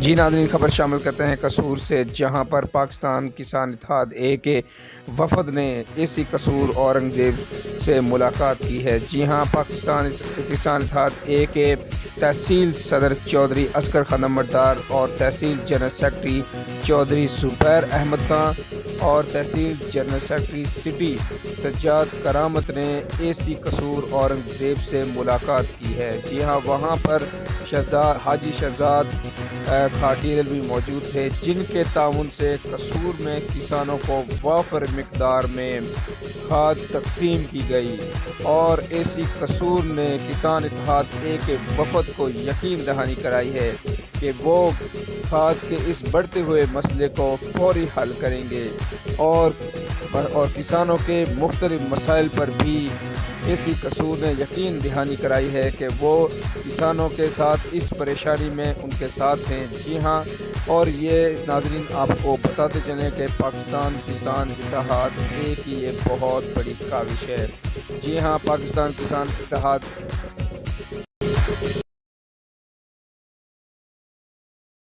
جی ناظرین، خبر شامل کرتے ہیں قصور سے، جہاں پر پاکستان کسان اتحاد اے کے وفد نے اسی قصور اورنگزیب سے ملاقات کی ہے۔ جی ہاں، پاکستان کسان اتحاد اے کے تحصیل صدر چودھری اصغر خان نمبردار اور تحصیل جنرل سیکرٹری چودھری زبیر احمد خان اور تحصیل جنرل سیکرٹری سٹی سجاد کرامت نے اے سی قصور اورنگزیب سے ملاقات کی ہے۔ جی ہاں، وہاں پر حاجی شہزاد کھاٹیرل بھی موجود تھے، جن کے تعاون سے قصور میں کسانوں کو وافر مقدار میں کھاد تقسیم کی گئی اور اے سی قصور نے کسان اتحاد اے کے وفد کو یقین دہانی کرائی ہے کہ وہ کھاد کے اس بڑھتے ہوئے مسئلے کو فوری حل کریں گے اور کسانوں کے مختلف مسائل پر بھی اسی قصور نے یقین دہانی کرائی ہے کہ وہ کسانوں کے ساتھ اس پریشانی میں ان کے ساتھ ہیں۔ جی ہاں، اور یہ ناظرین آپ کو بتاتے چلیں کہ پاکستان کسان اتحاد اے کی یہ بہت بڑی کاوش ہے۔ جی ہاں، پاکستان کسان اتحاد